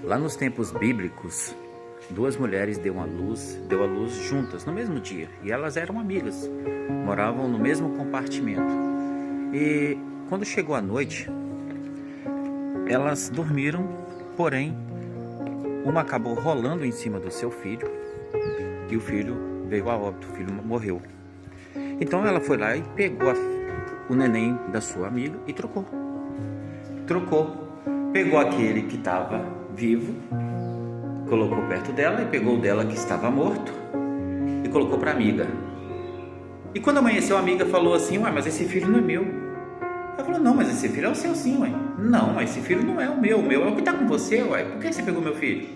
Lá nos tempos bíblicos, duas mulheres deu à luz juntas no mesmo dia, e elas eram amigas, moravam no mesmo compartimento. E quando chegou a noite, elas dormiram, porém uma acabou rolando em cima do seu filho e o filho veio a óbito, o filho morreu. Então ela foi lá e pegou o neném da sua amiga e trocou. Pegou aquele que estava vivo, colocou perto dela, e pegou o dela que estava morto e colocou para a amiga. E quando amanheceu, a amiga falou assim: ué, mas esse filho não é meu. Ela falou: não, mas esse filho é o seu sim, ué. Não, mas esse filho não é o meu é o que está com você, ué. Por que você pegou meu filho?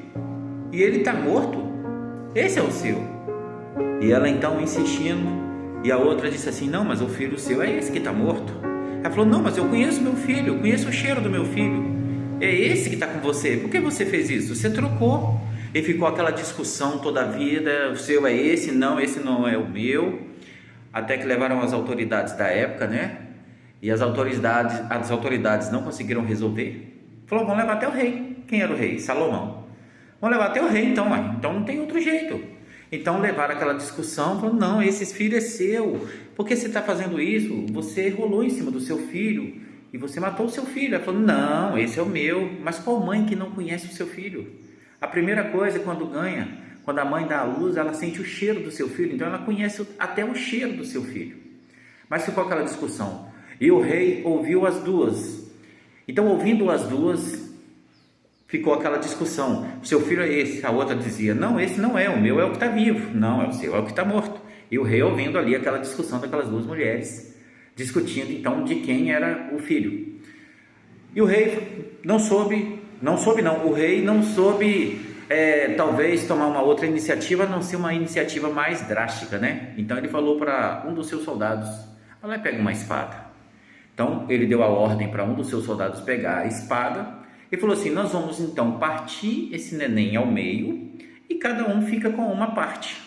E ele está morto? Esse é o seu. E ela então insistindo, e a outra disse assim: não, mas o filho seu é esse que está morto. Ela falou: não, mas eu conheço meu filho, eu conheço o cheiro do meu filho. É esse que está com você. Por que você fez isso? Você trocou. E ficou aquela discussão toda a vida: o seu é esse não é o meu. Até que levaram as autoridades da época, né? E as autoridades não conseguiram resolver. Falou: vamos levar até o rei. Quem era o rei? Salomão. Vamos levar até o rei então, ué. Então não tem outro jeito. Então levaram aquela discussão, falou: não, esse filho é seu. Por que você está fazendo isso? Você rolou em cima do seu filho e você matou o seu filho. Ela falou: não, esse é o meu. Mas qual mãe que não conhece o seu filho? A primeira coisa é quando a mãe dá à luz, ela sente o cheiro do seu filho. Então ela conhece até o cheiro do seu filho. Mas ficou aquela discussão. E o rei ouviu as duas. Então, ouvindo as duas, ficou aquela discussão: o seu filho é esse. A outra dizia: não, esse não é, o meu é o que está vivo. Não, é o seu, é o que está morto. E o rei ouvindo ali aquela discussão daquelas duas mulheres, discutindo então de quem era o filho. E o rei o rei não soube talvez tomar uma outra iniciativa, a não ser uma iniciativa mais drástica, né? Então ele falou para um dos seus soldados: vai lá e pega uma espada. Então ele deu a ordem para um dos seus soldados pegar a espada e falou assim: nós vamos então partir esse neném ao meio e cada um fica com uma parte,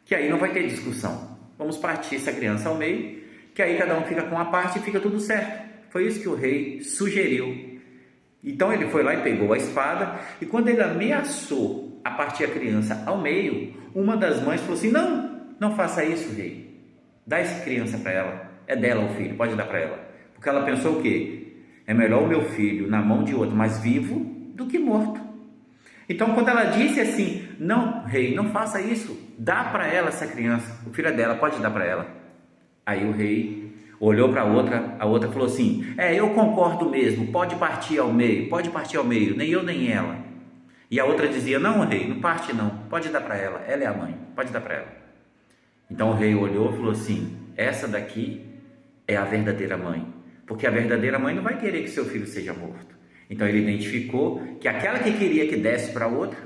que aí não vai ter discussão. Vamos partir essa criança ao meio, que aí cada um fica com uma parte e fica tudo certo. Foi isso que o rei sugeriu. Então ele foi lá e pegou a espada, e quando ele ameaçou a partir a criança ao meio, uma das mães falou assim: não faça isso, rei. Dá essa criança para ela. É dela o filho, pode dar para ela. Porque ela pensou o quê? É melhor o meu filho na mão de outro, mas vivo, do que morto. Então quando ela disse assim: não, rei, não faça isso, dá para ela essa criança, o filho é dela, pode dar para ela. Aí o rei olhou para a outra falou assim: eu concordo mesmo, pode partir ao meio, nem eu nem ela. E a outra dizia: não, rei, não parte não, pode dar para ela é a mãe, pode dar para ela. Então o rei olhou e falou assim: essa daqui é a verdadeira mãe, porque a verdadeira mãe não vai querer que seu filho seja morto. Então ele identificou que aquela que queria que desse para a outra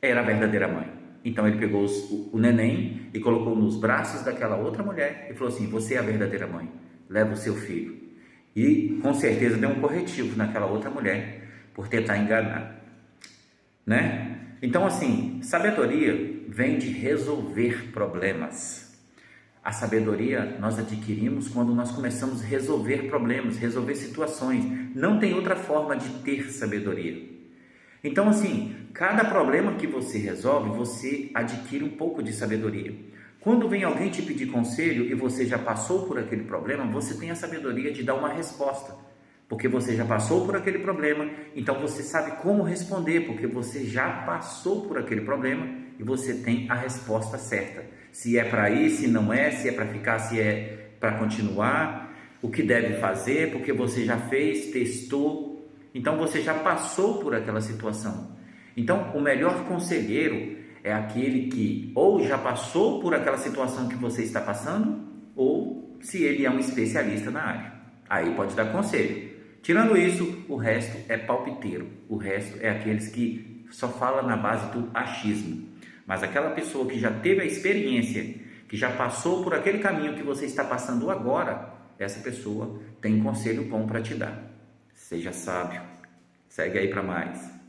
era a verdadeira mãe. Então ele pegou o neném e colocou nos braços daquela outra mulher e falou assim: você é a verdadeira mãe, leva o seu filho. E com certeza deu um corretivo naquela outra mulher por tentar enganar, né? Então assim, sabedoria vem de resolver problemas. A sabedoria nós adquirimos quando nós começamos a resolver problemas, resolver situações. Não tem outra forma de ter sabedoria. Então assim, cada problema que você resolve, você adquire um pouco de sabedoria. Quando vem alguém te pedir conselho e você já passou por aquele problema, você tem a sabedoria de dar uma resposta, porque você já passou por aquele problema, então você sabe como responder, porque você já passou por aquele problema e você tem a resposta certa. Se é para ir, se não é, se é para ficar, se é para continuar, o que deve fazer, porque você já fez, testou, então você já passou por aquela situação. Então o melhor conselheiro é aquele que ou já passou por aquela situação que você está passando, ou se ele é um especialista na área, aí pode dar conselho. Tirando isso, o resto é palpiteiro, o resto é aqueles que só falam na base do achismo. Mas aquela pessoa que já teve a experiência, que já passou por aquele caminho que você está passando agora, essa pessoa tem conselho bom para te dar. Seja sábio. Segue aí para mais.